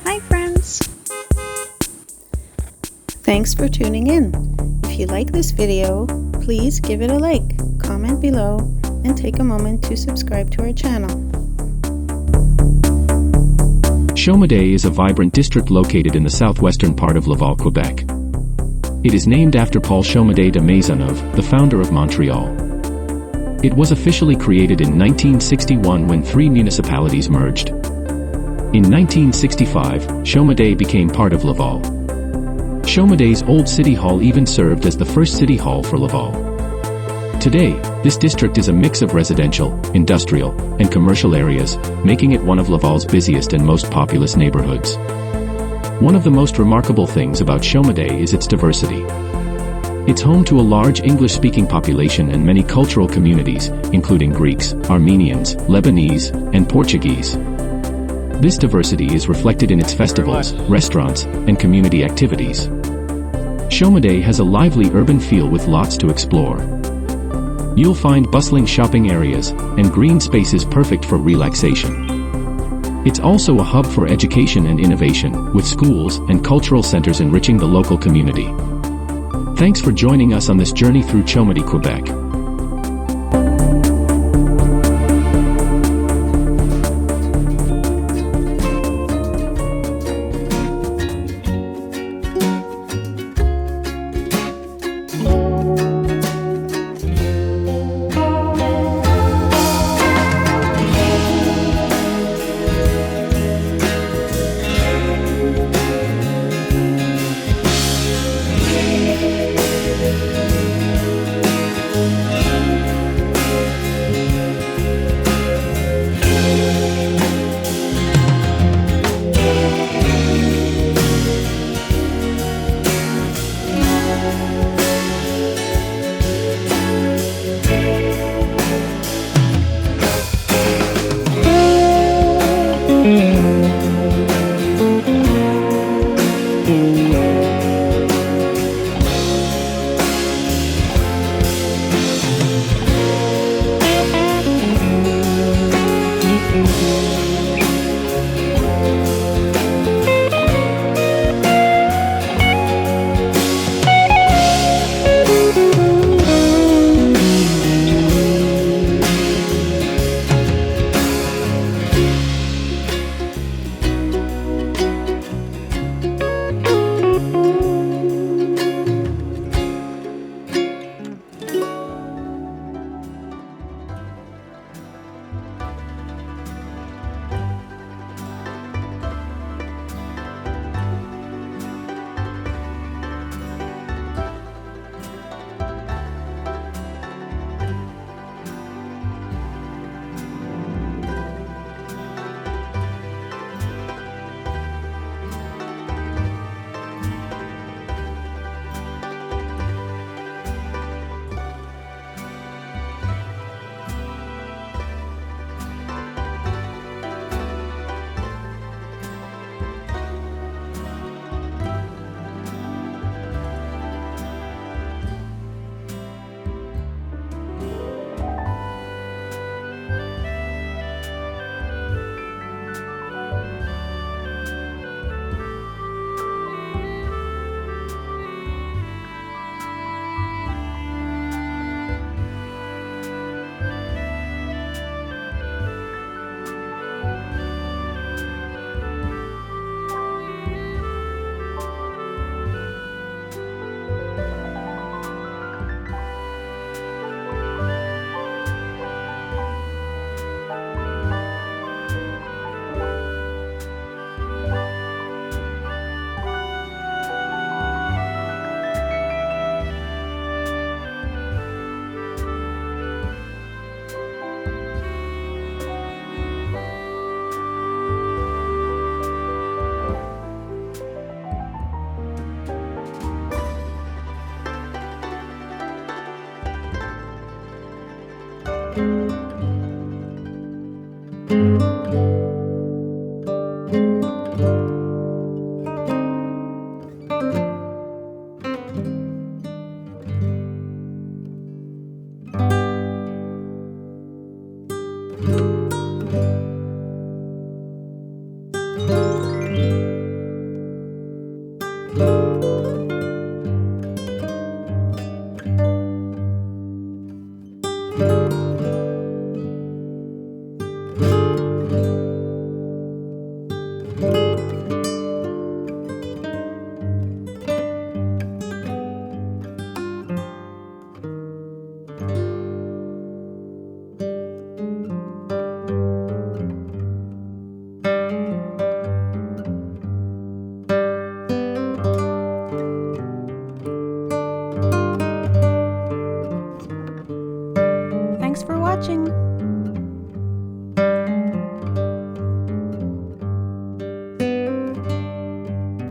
Hi friends! Thanks for tuning in. If you like this video, please give it a like, comment below, and take a moment to subscribe to our channel. Chomedey is a vibrant district located in the southwestern part of Laval, Quebec. It is named after Paul Chomedey de Maisonneuve, the founder of Montreal. It was officially created in 1961 when 3 municipalities merged. In 1965, Chomedey became part of Laval. Chomedey's old city hall even served as the first city hall for Laval. Today, this district is a mix of residential, industrial, and commercial areas, making it one of Laval's busiest and most populous neighborhoods. One of the most remarkable things about Chomedey is its diversity. It's home to a large English-speaking population and many cultural communities, including Greeks, Armenians, Lebanese, and Portuguese. This diversity is reflected in its festivals, restaurants, and community activities. Chomedey has a lively urban feel with lots to explore. You'll find bustling shopping areas and green spaces perfect for relaxation. It's also a hub for education and innovation, with schools and cultural centers enriching the local community. Thanks for joining us on this journey through Chomedey, Quebec. watching!